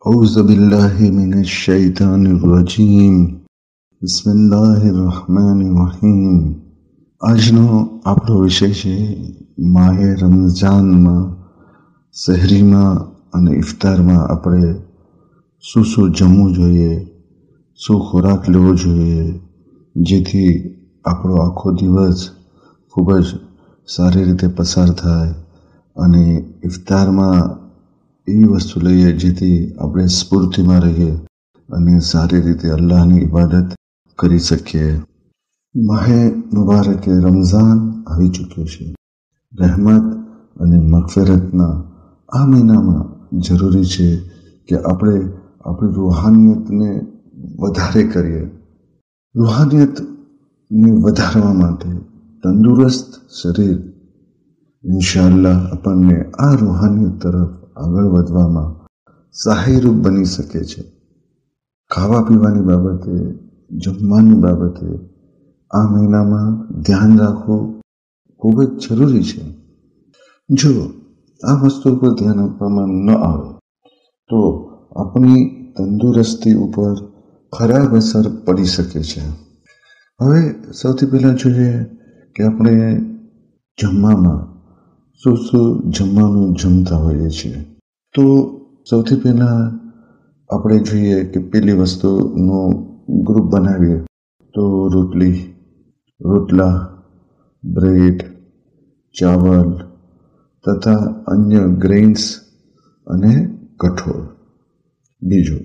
أعوذ بالله من الشيطان الرجيم بسم الله الرحمن الرحيم આજનો આપણો વિષય છે માહે રમઝાનમાં સહરીમાં અને ઇફતારમાં આપણે શું જમવું જોઈએ, શું ખોરાક લેવો જોઈએ, જેથી આપણો આખો દિવસ ખૂબ જ સારી રીતે પસાર થાય અને ઇફતારમાં એવી વસ્તુ લઈએ જેથી આપણે સ્ફૂર્તિમાં રહીએ અને સારી રીતે અલ્લાહની ઇબાદત કરી શકીએ. માહે મુબારકે રમઝાન આવી ચૂક્યો છે. રહેમત અને મગફિરતના આ મહિનામાં જરૂરી છે કે આપણે આપણી રૂહાનિયતને વધારે કરીએ. રૂહાનિયતને વધારવા માટે તંદુરસ્ત શરીર ઇન્શાઅલ્લાહ આપણને આ રૂહાનિયત તરફ આગળ વધવામાં સહાયરૂપ બની શકે છે. ખાવા પીવાની બાબતે, જમવાની બાબતે આ મહિનામાં ધ્યાન રાખવું ખૂબ જ જરૂરી છે. જો આ વસ્તુ પર ધ્યાન આપવામાં ન આવે તો આપણી તંદુરસ્તી ઉપર ખરાબ અસર પડી શકે છે. હવે સૌથી પહેલાં જોઈએ કે આપણે જમવામાં શું જમવાનું જમતા હોઈએ છીએ. તો સૌથી પહેલાં આપણે જોઈએ કે પેલી વસ્તુનું ગ્રુપ બનાવીએ તો રોટલા, બ્રેડ, ચાવલ તથા અન્ય ગ્રેન્સ અને કઠોળ. બીજું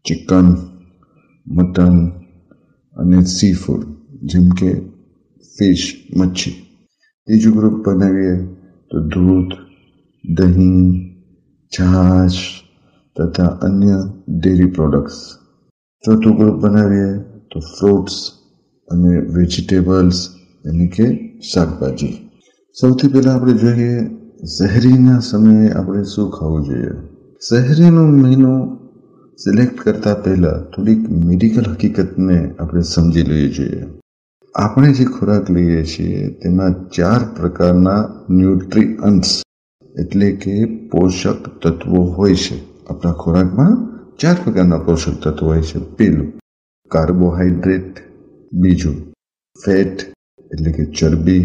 ચિકન, મટન અને સી ફૂડ જેમ કે ફિશ, મચ્છી. ત્રીજું ગ્રુપ બનાવીએ તો દૂધ, દહીં, છાશ તથા અન્ય ડેરી પ્રોડક્ટ્સ. ચોથું ગ્રુપ બનાવીએ તો ફ્રૂટ્સ અને વેજીટેબલ્સ એટલે કે શાકભાજી. સૌથી પહેલાં આપણે જોઈએ સહેરીના સમયે આપણે શું ખાવું જોઈએ. સહેરીનો મેનુ સિલેક્ટ કરતાં પહેલાં થોડીક મેડિકલ હકીકતને આપણે સમજી લેવી જોઈએ. આપણે જે ખોરાક લઈએ છીએ તેમાં 4 પ્રકારના ન્યુટ્રિઅન્ટ્સ એટલે કે પોષક તત્વો હોય છે. આપણા ખોરાકમાં 4 પ્રકારના પોષક તત્વો હોય છે. પહેલું કાર્બોહાઈડ્રેટ, બીજું ફેટ એટલે કે ચરબી,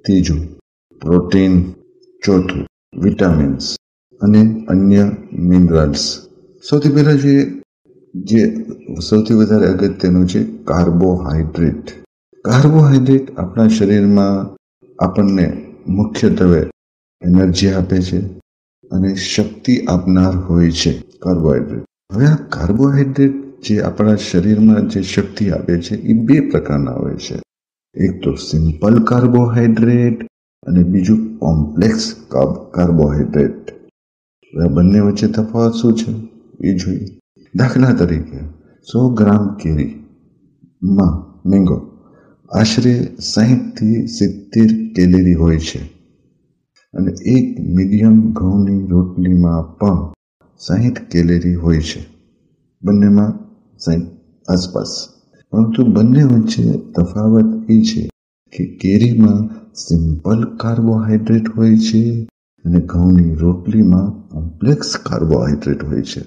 ત્રીજું પ્રોટીન, ચોથું વિટામિન્સ અને અન્ય મિનરલ્સ. સૌથી પહેલાં જે સૌથી વધારે અગત્યનું છે કાર્બોહાઈડ્રેટ. કાર્બોહાઈડ્રેટ આપણા શરીરમાં આપણને મુખ્યત્વે એનર્જી આપે છે અને શક્તિ આપનાર હોય છે કાર્બોહાઈડ્રેટ. હવે આ કાર્બોહાઈડ્રેટ જે આપણા શરીરમાં જે શક્તિ આપે છે એ 2 પ્રકારના હોય છે. એક તો સિમ્પલ કાર્બોહાઈડ્રેટ અને બીજું કોમ્પ્લેક્સ કાર્બોહાઈડ્રેટ. આ બંને વચ્ચે તફાવત શું છે એ જોઈએ. દાખલા તરીકે 100 ગ્રામ કેરીમાં મેંગો આશરે 60થી 70 કેલેરી હોય છે અને એક મીડિયમ ઘઉંની રોટલીમાં પણ 60 કેલેરી હોય છે. બંનેમાં 60 આસપાસ. પરંતુ બંને વચ્ચે તફાવત એ છે કે કેરીમાં સિમ્પલ કાર્બોહાઈડ્રેટ હોય છે અને ઘઉંની રોટલીમાં કોમ્પ્લેક્સ કાર્બોહાઈડ્રેટ હોય છે.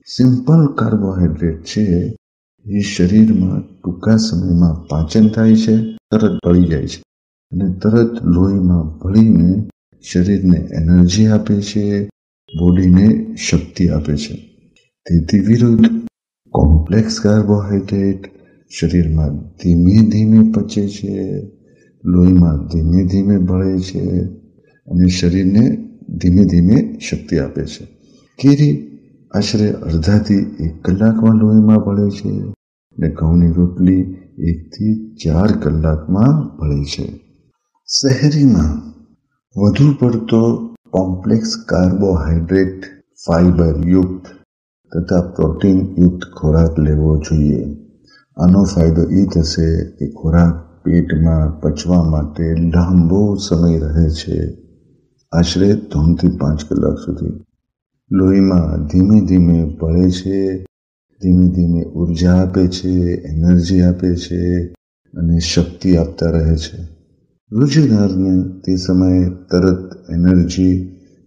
સિમ્પલ કાર્બોહાઈડ્રેટ છે એ શરીરમાં ટૂંકા સમયમાં પાચન થાય છે, તરત ભળી જાય છે અને તરત લોહીમાં ભળીને શરીરને એનર્જી આપે છે, બોડીને શક્તિ આપે છે. તેથી વિરુદ્ધ કોમ્પ્લેક્સ કાર્બોહાઈડ્રેટ શરીરમાં ધીમે ધીમે પચે છે, લોહીમાં ધીમે ધીમે ભળે છે અને શરીરને ધીમે ધીમે શક્તિ આપે છે. કેરી આશરે અડધાથી 1 કલાકમાં લોહીમાં ભળે છે અને ઘઉંની રોટલી 1 થી 4 કલાકમાં ભળે છે. સહેરીમાં વધુ પડતો કોમ્પ્લેક્સ કાર્બોહાઈડ્રેટ, ફાઇબર યુક્ત તથા પ્રોટીન યુક્ત ખોરાક લેવો જોઈએ. આનો ફાયદો એ થશે કે ખોરાક પેટમાં પચવા માટે લાંબો સમય રહે છે, આશરે 3 થી 5 કલાક સુધી. લોહીમાં ધીમે ધીમે ભળે છે, ધીમે ધીમે ઉર્જા આપે છે, એનર્જી આપે છે અને શક્તિ આપતા રહે છે. રોજગારને તે સમયે તરત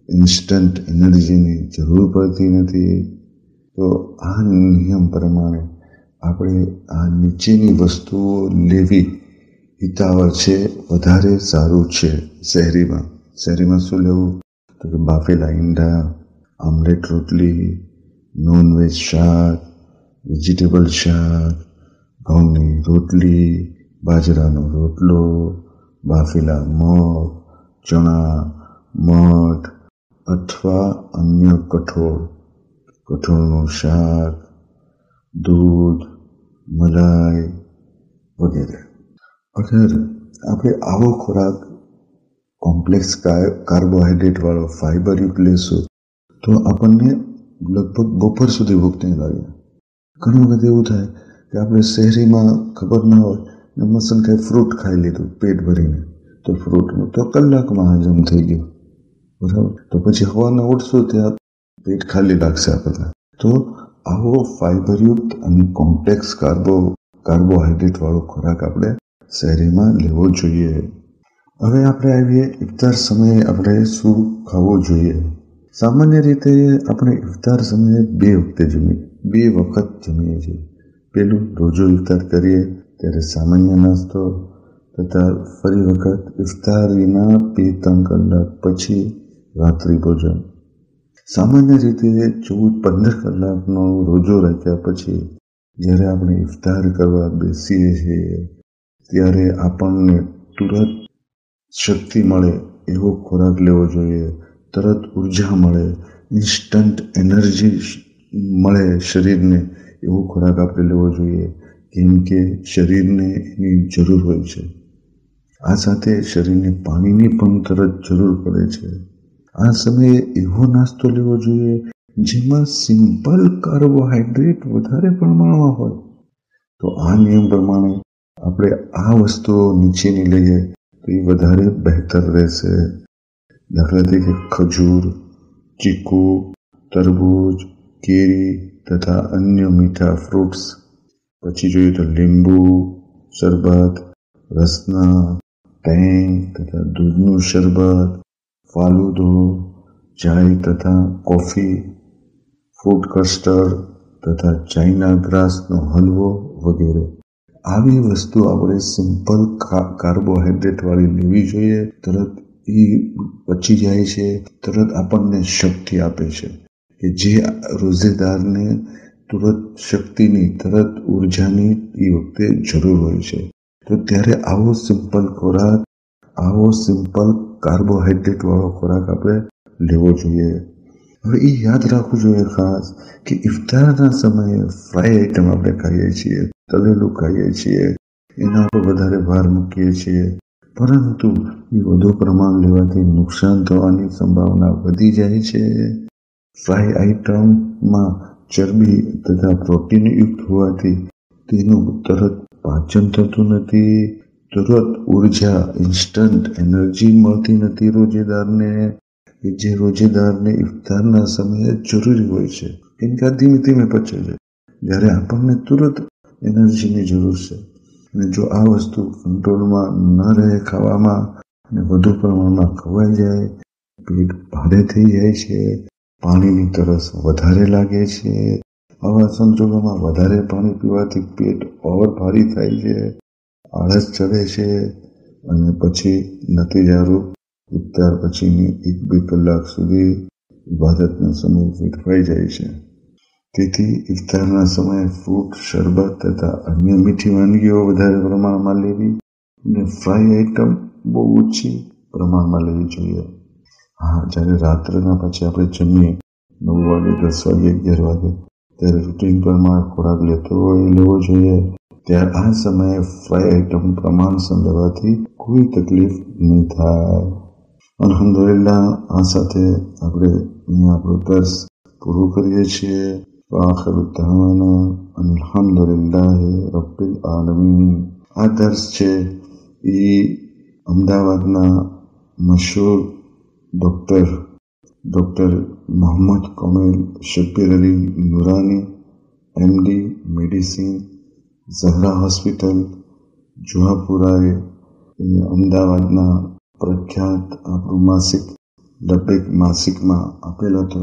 ઇન્સ્ટન્ટ એનર્જીની જરૂર પડતી નથી તો આ નિયમ પ્રમાણે આપણે આ નીચેની વસ્તુઓ લેવી હિતાવહ છે, વધારે સારું છે. શહેરીમાં શું લેવું? તો કે બાફેલા ઈંડા, આમલેટ રોટલી, નોનવેજ શાક, વેજીટેબલ શાક, ઘઉંની રોટલી, બાજરાનો રોટલો, બાફેલા મગ, ચણા, મઠ અથવા અન્ય કઠોળનું શાક, દૂધ, મલાઈ વગેરે. અગર આપણે આવો ખોરાક કોમ્પ્લેક્સ કાર્બોહાઈડ્રેટવાળો ફાઇબરયુક્ત લેશું તો આપણને લગભગ બપોર સુધી ભૂખ નહીં લાગે. ઘણી વખત એવું થાય કે આપણે શહેરીમાં ખબર ના હોય ને મસન કંઈ ફ્રૂટ ખાઈ લીધું પેટ ભરીને, તો ફ્રૂટનું તો કલાકમાં હજમ થઈ ગયું, બરાબર. તો પછી હવારના ઉઠશું ત્યાં પેટ ખાલી લાગશે આપણને. તો આવો ફાઇબરયુક્ત અને કોમ્પ્લેક્સ કાર્બોહાઈડ્રેટવાળો ખોરાક આપણે શહેરીમાં લેવો જોઈએ. હવે આપણે આવીએ ઇફતાર સમયે આપણે શું ખાવું જોઈએ. સામાન્ય રીતે આપણે ઇફતાર સમયે બે વખત જમીએ છીએ. પહેલું, રોજો ઇફતાર કરીએ ત્યારે સામાન્ય નાસ્તો તથા ફરી વખત ઇફતારીના 2-3 કલાક પછી રાત્રિ ભોજન. સામાન્ય રીતે 14-15 કલાકનો રોજો રાખ્યા પછી જ્યારે આપણે ઇફતાર કરવા બેસીએ છીએ ત્યારે આપણને તુરંત શક્તિ મળે એવો ખોરાક લેવો જોઈએ. તરત ઉર્જા મળે, ઇન્સ્ટન્ટ એનર્જી મળે શરીરને એવો ખોરાક આપણે લેવો જોઈએ, કેમ કે શરીરને એની જરૂર હોય છે. આ સાથે શરીરને પાણીની પણ તરત જરૂર પડે છે. આ સમયે એવો નાસ્તો લેવો જોઈએ જેમાં સિમ્પલ કાર્બોહાઈડ્રેટ વધારે પ્રમાણમાં હોય. તો આ નિયમ પ્રમાણે આપણે આ વસ્તુઓ નીચેની લઈએ તો એ વધારે બહેતર રહેશે. દાખલા તરીકે ખજૂર, ચીકુ, તરબૂચ, કેરી તથા અન્ય મીઠા ફ્રૂટ્સ. પછી જોઈએ તો લીંબુ શરબત, રસના, ટેંગ તથા દૂધનું શરબત, ફાલુદો, ચાય તથા કોફી, ફ્રૂટ કસ્ટર્ડ તથા ચાઇના ગ્રાસનો હલવો વગેરે. આવી વસ્તુ આપણે સિમ્પલ કાર્બોહાઈડ્રેટવાળી લેવી જોઈએ. તરત એ પચી જાય છે, તરત આપણને શક્તિ આપે છે કે જે રોઝેદારને તુરંત શક્તિની, તરત ઉર્જાની એ વખતે જરૂર હોય છે. તો ત્યારે આવો સિમ્પલ ખોરાક, આવો સિમ્પલ કાર્બોહાઈડ્રેટવાળો ખોરાક આપણે લેવો જોઈએ. હવે એ યાદ રાખવું જોઈએ ખાસ કે ઇફતારના સમયે ફ્રાય આઈટમ આપણે ખાઈએ છીએ, તળેલું ખાઈએ છીએ, એના પર વધારે ભાર મૂકીએ છીએ, પરંતુ એ વધુ પ્રમાણ લેવાથી નુકસાન થવાની સંભાવના વધી જાય છે. ફ્રાય આઈટમમાં ચરબી તથા પ્રોટીનયુક્ત હોવાથી તેનું તરત પાચન થતું નથી, તરત ઉર્જા, ઇન્સ્ટન્ટ એનર્જી મળતી નથી રોજેદારને, કે જે રોજેદારને ઇફતારના સમયે જરૂરી હોય છે. કેમ કે આ ધીમે ધીમે પચે છે, જ્યારે આપણને તુરંત એનર્જીની જરૂર છે. અને જો આ વસ્તુ કંટ્રોલમાં ન રહે ખાવામાં અને વધુ પ્રમાણમાં ખવાઈ જાય, પેટ ભારે થઈ જાય છે, પાણીની તરસ વધારે લાગે છે. આવા સંજોગોમાં વધારે પાણી પીવાથી પેટ ઓવર ભારી થાય છે, આળસ ચડે છે અને પછી નતીજારૂપ ઇફતાર પછીની 1-2 કલાક સુધી ઇબાદતનો સમય વેડફાઈ જાય છે. તેથી ઇફતારના સમયે ફ્રૂટ, શરબત તથા અન્ય મીઠી વાનગીઓ વધારે પ્રમાણમાં લેવી અને ફ્રાય આઈટમ બહુ ઓછી પ્રમાણમાં લેવી જોઈએ. હા, જ્યારે રાત્રના પછી આપણે જમીએ 9 વાગે, 10 વાગે, 11 વાગે, ત્યારે રૂટીન પ્રમાણે ખોરાક લેવો જોઈએ. ત્યારે આ સમયે ફ્રાય આઈટમ પ્રમાણસર લેવાથી કોઈ તકલીફ નહીં થાય. અલ્હમ્દુલિલ્લાહ, આ સાથે આપણે અહીંયા આપણો દર્સ પૂરું કરીએ છીએ. આખિરુ દઅવાના અલ્હમ્દુલિલ્લાહી રબ્બિલ આલમીન. આ દર્સ છે એ અમદાવાદના મશહૂર doctor Mohammad Komel Shabbir Ali Noorani, MD medicine, Zahra hospital, જુહાપુરાએ અમદાવાદના પ્રખ્યાત આપણું માસિક લબ્બૈક માસિકમાં આપેલ હતો.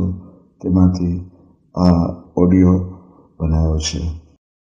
તેમાંથી આ ઓડિયો બનાવ્યો છે.